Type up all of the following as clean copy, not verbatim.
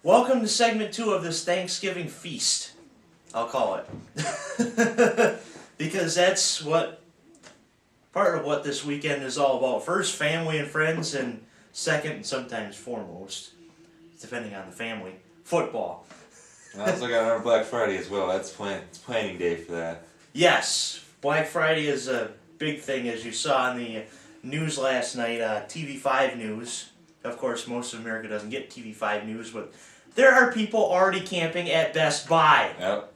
Welcome to segment 2 of this Thanksgiving feast, I'll call it. Because that's part of what this weekend is all about. First, family and friends, and second, and sometimes foremost, depending on the family, football. I also got our Black Friday as well. It's planning day for that. Yes, Black Friday is a big thing, as you saw in the news last night, TV5 News. Of course, most of America doesn't get TV5 News, but there are people already camping at Best Buy. Yep.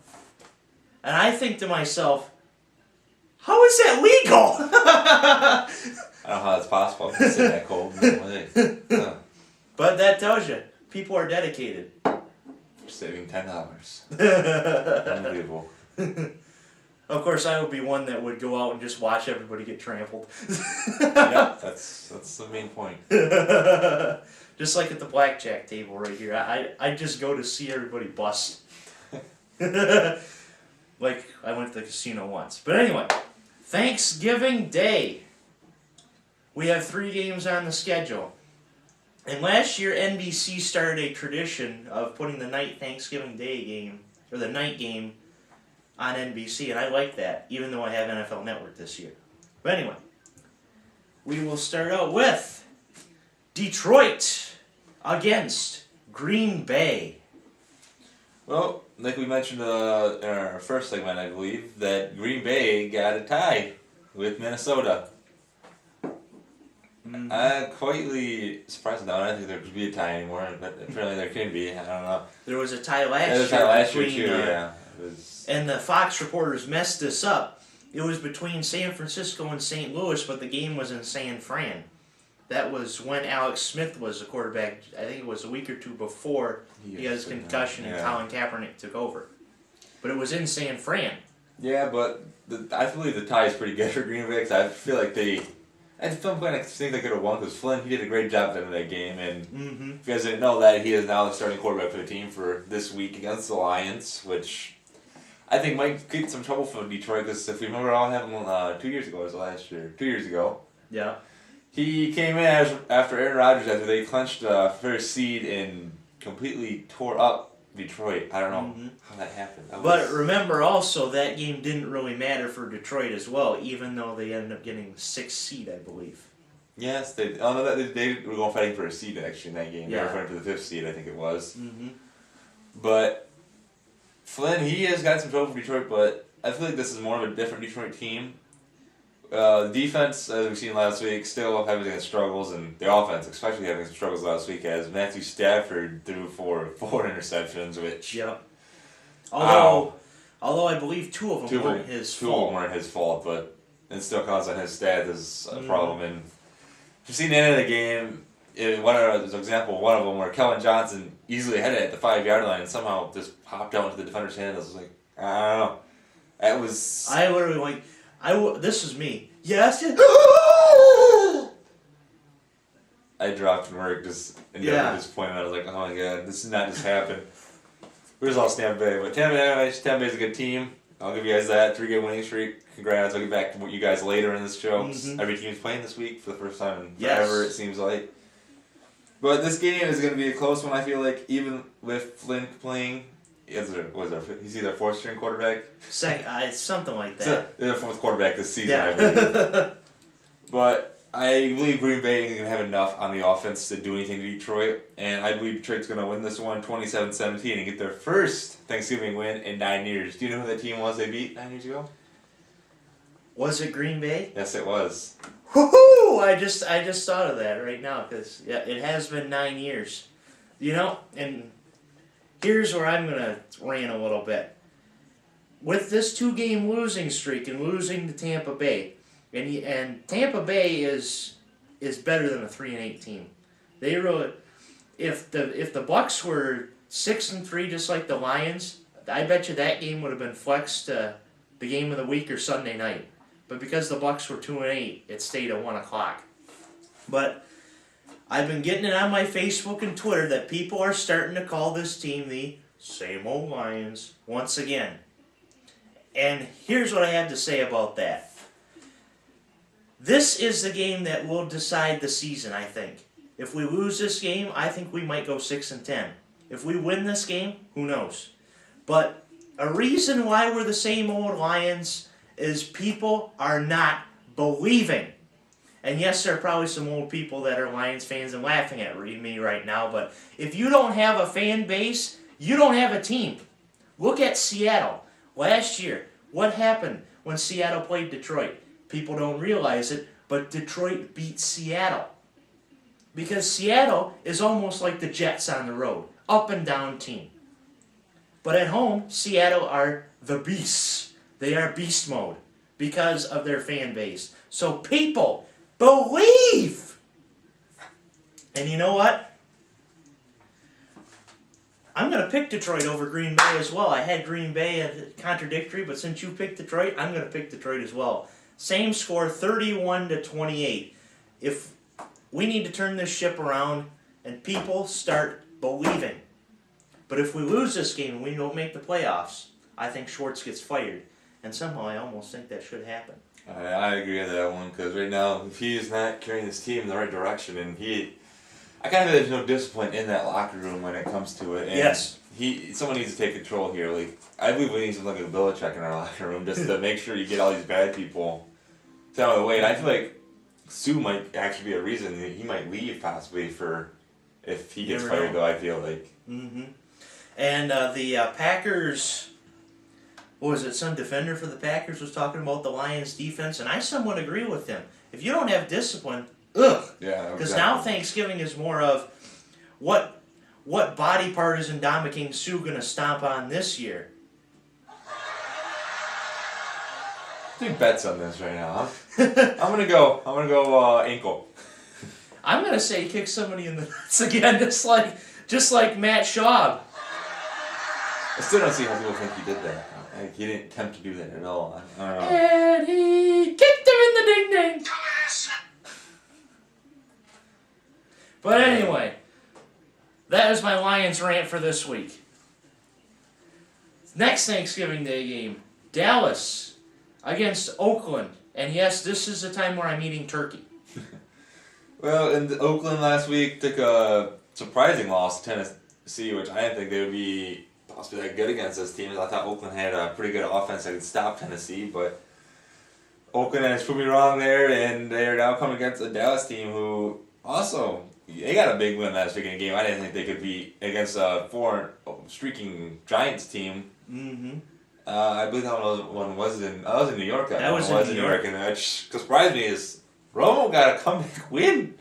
And I think to myself, how is that legal? I don't know how that's possible. It's in that cold. But that tells you, people are dedicated. Saving $10. Unbelievable. Of course, I would be one that would go out and just watch everybody get trampled. Yep, that's the main point. Just like at the blackjack table right here. I just go to see everybody bust. Like, I went to the casino once. But anyway, Thanksgiving Day. We have 3 games on the schedule. And last year, NBC started a tradition of putting the night Thanksgiving Day game, or the night game, on NBC, and I like that, even though I have NFL Network this year. But anyway, we will start out with Detroit against Green Bay. Well, like we mentioned in our first segment, I believe, that Green Bay got a tie with Minnesota. Mm-hmm. I'm quietly surprised now. I don't think there could be a tie anymore, but apparently there can be. I don't know. There was a tie last year. There was a tie last year between, too, yeah. And the Fox reporters messed this up. It was between San Francisco and St. Louis, but the game was in San Fran. That was when Alex Smith was the quarterback. I think it was a week or two before he had his concussion and Colin Kaepernick took over. But it was in San Fran. Yeah, but I believe the tie is pretty good for Green Bay because I feel like I think they could have won because Flynn, he did a great job at the end of that game. And if you guys didn't know that, he is now the starting quarterback for the team for this week against the Lions, which I think might create some trouble for Detroit because if we remember all happened 2 years ago, was it last year? 2 years ago. Yeah. He came in after Aaron Rodgers after they clinched the first seed and completely tore up Detroit. I don't know how that happened. But remember also, that game didn't really matter for Detroit as well, even though they ended up getting 6th seed, I believe. Yes, they were going fighting for a seed actually in that game. Yeah. They were fighting for the 5th seed, I think it was. Mm-hmm. But Flynn, he has got some trouble for Detroit, but I feel like this is more of a different Detroit team. The defense, as we've seen last week, still having some struggles, and the offense, especially having some struggles last week, as Matthew Stafford threw for 4 interceptions, which... Yep. Although I believe 2 of them weren't his fault. 2 of them weren't his fault, but it still counts on his stats as a problem. And if you've seen the end of the game, there's an example of one of them where Kellen Johnson easily had it at the 5-yard line and somehow just popped out into the defender's hand. I was like, I don't know. That was... I literally this is me. Yes. I dropped from work just at this point, and I was like, oh my god, this did not just happen. We just lost Tampa Bay, but Tampa Bay's a good team. I'll give you guys that 3-game winning streak. Congrats! I'll get back to you guys later in this show. Every team's playing this week for the first time in forever, it seems like. But this game is going to be a close one. I feel like even with Flynn playing, he's either 4th-string quarterback. Something like that. They're the 4th quarterback this season, I believe. But I believe Green Bay is going to have enough on the offense to do anything to Detroit, and I believe Detroit's going to win this one 27-17 and get their first Thanksgiving win in 9 years. Do you know who that team was they beat 9 years ago? Was it Green Bay? Yes, it was. Woohoo! I just thought of that right now because it has been 9 years. You know, and here's where I'm going to rant a little bit. With this 2-game losing streak and losing to Tampa Bay, and Tampa Bay is better than a 3-8 team. They really, if the Bucs were 6-3 just like the Lions, I bet you that game would have been flexed to the game of the week or Sunday night. But because the Bucs were 2-8, it stayed at 1:00. But I've been getting it on my Facebook and Twitter that people are starting to call this team the same old Lions once again. And here's what I have to say about that. This is the game that will decide the season, I think. If we lose this game, I think we might go 6-10. If we win this game, who knows? But a reason why we're the same old Lions is people are not believing. And yes, there are probably some old people that are Lions fans and laughing at me right now, but if you don't have a fan base, you don't have a team. Look at Seattle. Last year, what happened when Seattle played Detroit? People don't realize it, but Detroit beat Seattle. Because Seattle is almost like the Jets on the road, up and down team. But at home, Seattle are the beasts. They are beast mode because of their fan base. So people believe. And you know what? I'm going to pick Detroit over Green Bay as well. I had Green Bay at contradictory, but since you picked Detroit, I'm going to pick Detroit as well. Same score, 31-28. If we need to turn this ship around and people start believing. But if we lose this game and we don't make the playoffs, I think Schwartz gets fired. And somehow I almost think that should happen. I agree with that one, because right now, if he is not carrying this team in the right direction, and I kind of there's no discipline in that locker room when it comes to it. And yes. Someone needs to take control here. Like, I believe we need something like a Belichick in our locker room just to make sure you get all these bad people out of the way. And I feel like Sue might actually be a reason that he might leave possibly if he gets fired, though, I feel like. Mm-hmm. And the Packers, what was it, some defender for the Packers was talking about the Lions' defense, and I somewhat agree with him. If you don't have discipline, ugh. Yeah, because now Thanksgiving is more of what body part is Ndamukong Suh going to stomp on this year? Big bets on this right now, huh? I'm gonna go ankle. I'm gonna say kick somebody in the nuts again, just like Matt Schaub. I still don't see how people think he did that. Like, he didn't attempt to do that at all. I don't know. And he kicked him in the ding ding. But anyway, that is my Lions rant for this week. Next Thanksgiving Day game, Dallas against Oakland. And yes, this is the time where I'm eating turkey. Well, and Oakland last week took a surprising loss to Tennessee, which I didn't think they would be possibly that good against those teams. I thought Oakland had a pretty good offense that could stop Tennessee, but Oakland has proved me wrong there, and they are now coming against a Dallas team who also, they got a big win last week in a game I didn't think they could beat against a streaking Giants team. Mm-hmm. I believe that one was in New York. That was in New York. And what surprised me is Romo got a comeback win.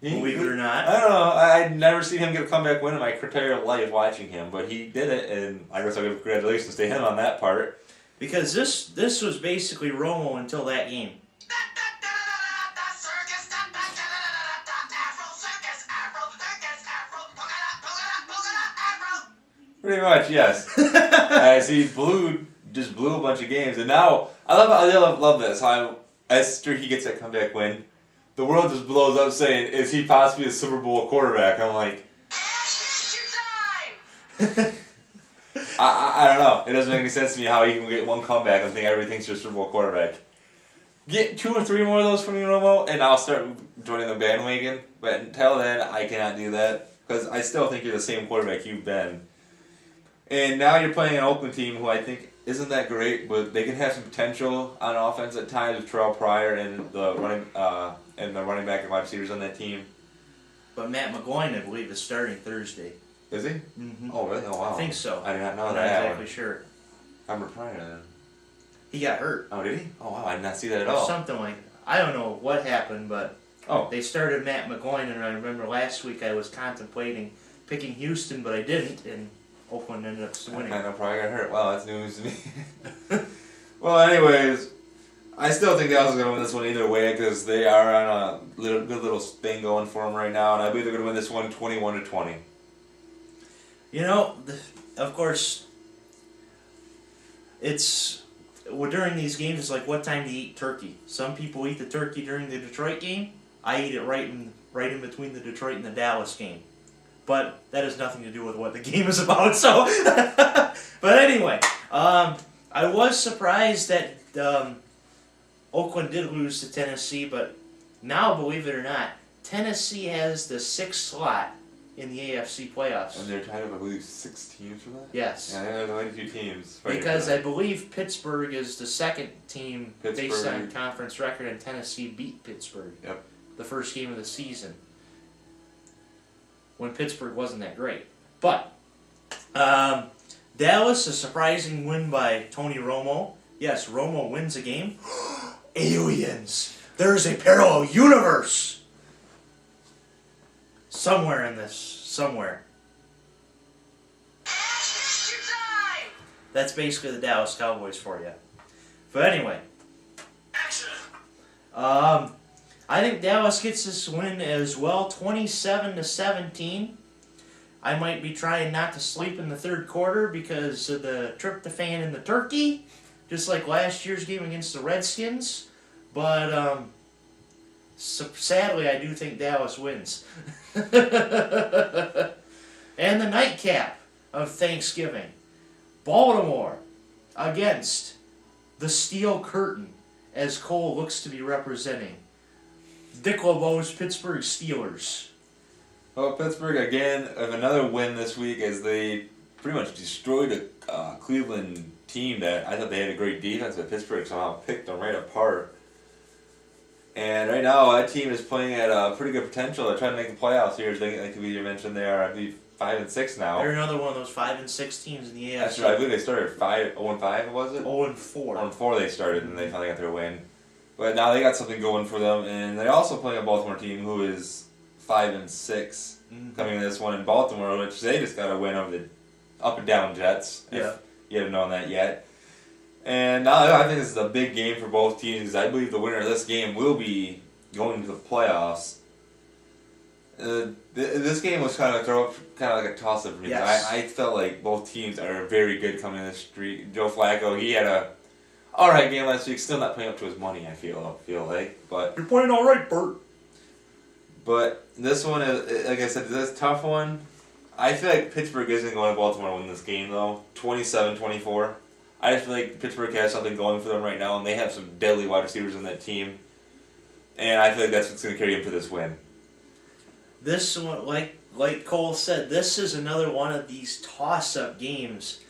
Believe it or not. I don't know. I'd never seen him get a comeback win in my entire life watching him, but he did it, and I guess I'll give congratulations to him on that part. Because this was basically Romo until that game. Pretty much, yes. As he just blew a bunch of games, and now I love this. How after he gets that comeback win, the world just blows up saying, "Is he possibly a Super Bowl quarterback?" I'm like, I don't know. It doesn't make any sense to me how he can get one comeback and think everything's your Super Bowl quarterback. Get 2 or 3 more of those from you, Romo, and I'll start joining the bandwagon. But until then, I cannot do that because I still think you're the same quarterback you've been. And now you're playing an Oakland team who I think isn't that great, but they can have some potential on offense at times with Terrell Pryor and the running back and wide receivers on that team. But Matt McGloin, I believe, is starting Thursday. Is he? Mm-hmm. Oh, really? Oh, wow. I think so. I did not know I'm that. not exactly sure. I'm Pryor then. He got hurt. Oh, did he? Oh, wow. I did not see that at Or all. something like I don't know what happened, but they started Matt McGloin, and I remember last week I was contemplating picking Houston, but I didn't, and Oakland ended up winning. I know Pryor got hurt. Wow, that's news to me. Well, anyways, I still think Dallas is going to win this one either way because they are on a good little thing going for them right now, and I believe they're going to win this one 21-20. You know, of course, during these games, it's like what time to eat turkey. Some people eat the turkey during the Detroit game. I eat it right in between the Detroit and the Dallas game. But that has nothing to do with what the game is about. So, but anyway, I was surprised that Oakland did lose to Tennessee, but now, believe it or not, Tennessee has the 6th slot in the AFC playoffs. And they're tied up, I believe, 6 teams for that? Yes. Yeah, there's only 2 teams. Because I believe Pittsburgh is the second team based on Pittsburgh. conference record, and Tennessee beat Pittsburgh. Yep. The first game of the season. When Pittsburgh wasn't that great. But, Dallas, a surprising win by Tony Romo. Yes, Romo wins a game. Aliens! There's a parallel universe! Somewhere in this. Somewhere. That's basically the Dallas Cowboys for you. But anyway. I think Dallas gets this win as well, 27-17. I might be trying not to sleep in the third quarter because of the tryptophan in the turkey, just like last year's game against the Redskins. But sadly, I do think Dallas wins. And the nightcap of Thanksgiving, Baltimore against the Steel Curtain, as Cole looks to be representing. Dick LeBeau's Pittsburgh Steelers. Well, Pittsburgh again of another win this week as they pretty much destroyed a Cleveland team that I thought they had a great defense, but Pittsburgh somehow picked them right apart. And right now, that team is playing at a pretty good potential. They're trying to make the playoffs here. Like we mentioned, they are, I believe, 5-6 now. They're another one of those 5-6 teams in the AFC. That's right. I believe they started 0-5, was it? 0-4. 0-4 they started, and they finally got their win. But now they got something going for them, and they're also playing a Baltimore team who is 5-6 coming to this one in Baltimore, which they just got a win over the up and down Jets. Yeah. If you haven't known that yet. And now I think this is a big game for both teams. I believe the winner of this game will be going to the playoffs. This game was kind of like a toss-up for me. Yes. I felt like both teams are very good coming in the street. Joe Flacco, he had a alright game last week, still not playing up to his money, I feel like. But You're playing alright, Bert. But this one is, like I said, this is a tough one. I feel like Pittsburgh isn't going to Baltimore to win this game, though. 27-24. I just feel like Pittsburgh has something going for them right now, and they have some deadly wide receivers on that team. And I feel like that's what's going to carry them for this win. This one, like Cole said, this is another one of these toss-up games.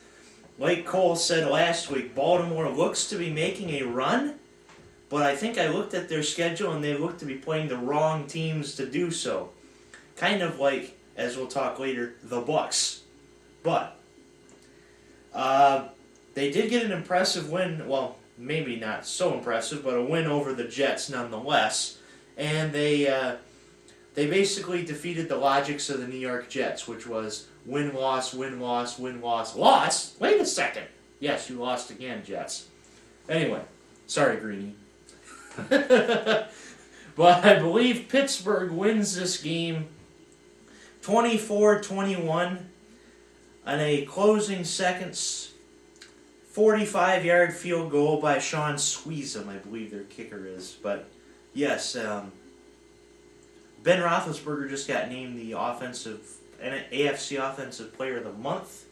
Like Cole said last week, Baltimore looks to be making a run, but I think I looked at their schedule and they look to be playing the wrong teams to do so. Kind of like, as we'll talk later, the Bucks. But they did get an impressive win. Well, maybe not so impressive, but a win over the Jets nonetheless. And they basically defeated the logics of the New York Jets, which was win-loss, win-loss, win-loss, loss. Wait a second. Yes, you lost again, Jets. Anyway, sorry, Greene. But I believe Pittsburgh wins this game 24-21 on a closing seconds 45-yard field goal by Sean Sweezum, I believe their kicker is. But yes, Ben Roethlisberger just got named the AFC Offensive Player of the Month.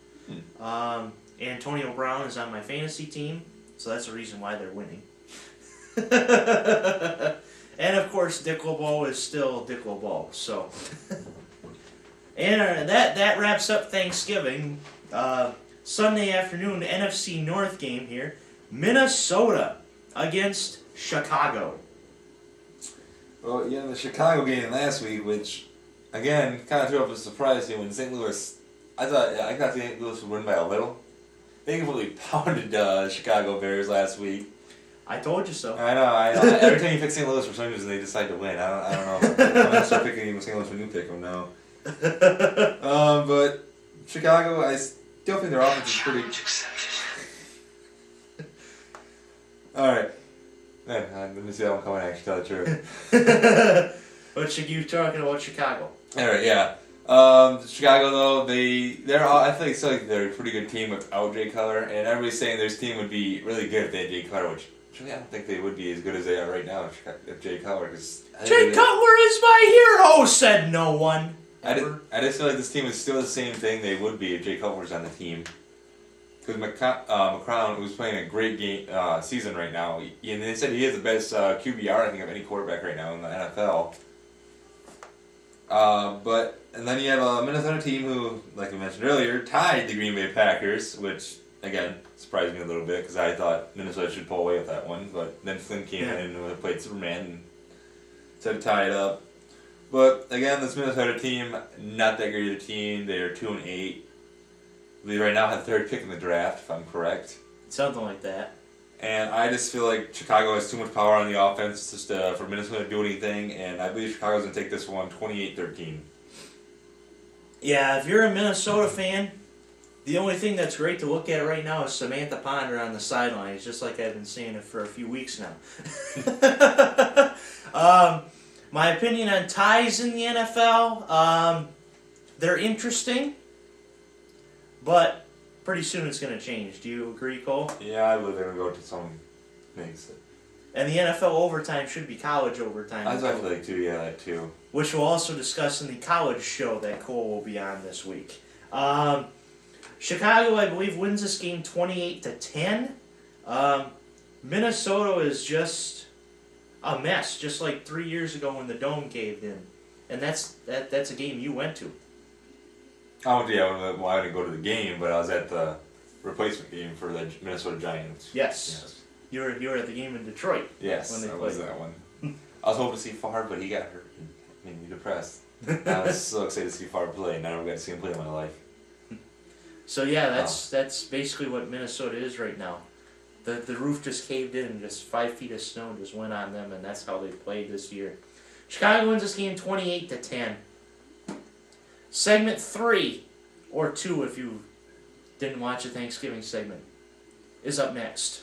Antonio Brown is on my fantasy team, so that's the reason why they're winning. And of course, Dick LeBeau is still Dick LeBeau. So, and that wraps up Thanksgiving. Sunday afternoon, NFC North game here, Minnesota against Chicago. Well, yeah, the Chicago game last week, which, again, kind of threw up a surprise here when St. Louis, I thought St. Louis would win by a little. They completely pounded Chicago Bears last week. I told you so. I know. Every time you pick St. Louis for some reason, they decide to win. I don't know. I'm going to start picking St. Louis when you pick them now. But Chicago, I still think their offense is pretty... Alright. Let me see that one coming, actually, tell the truth. But you talking about Chicago. Alright, yeah. Chicago, though, I feel like they're a pretty good team without Jay Cutler, and everybody's saying their team would be really good if they had Jay Cutler, which actually I don't think they would be as good as they are right now if Jay Cutler. Jay Cutler is my hero, said no one. I just feel like this team is still the same thing they would be if Jay Cutler was on the team. Because McCown, who's playing a great game season right now, and they said he is the best QBR, I think, of any quarterback right now in the NFL. And then you have a Minnesota team who, like we mentioned earlier, tied the Green Bay Packers, which again surprised me a little bit because I thought Minnesota should pull away with that one. But then Flynn came in and played Superman and said to tie it up. But again, this Minnesota team, not that great a team. They are 2-8. They right now have the third pick in the draft, if I'm correct. Something like that. And I just feel like Chicago has too much power on the offense just for Minnesota to do anything. And I believe Chicago's going to take this one 28-13. Yeah, if you're a Minnesota fan, the only thing that's great to look at right now is Samantha Ponder on the sidelines, just like I've been saying it for a few weeks now. My opinion on ties in the NFL, they're interesting, but pretty soon it's going to change. Do you agree, Cole? Yeah, I believe they're going to go to some things. And the NFL overtime should be college overtime. I feel like too, yeah, that too. Which we'll also discuss in the college show that Cole will be on this week. Chicago, I believe, wins this game 28-10. Minnesota is just a mess, just like 3 years ago when the dome caved in, and that's a game you went to. I didn't go to the game, but I was at the replacement game for the Minnesota Giants. Yes. You were at the game in Detroit. Yes, when they I played. was that one. I was hoping to see Favre, but he got hurt. It made me depressed. I was so excited to see Favre play, and I never got to see him play in my life. So yeah, that's basically what Minnesota is right now. The roof just caved in, and just 5 feet of snow just went on them, and that's how they played this year. Chicago wins this game 28-10. Segment 3, or 2 if you didn't watch the Thanksgiving segment, is up next.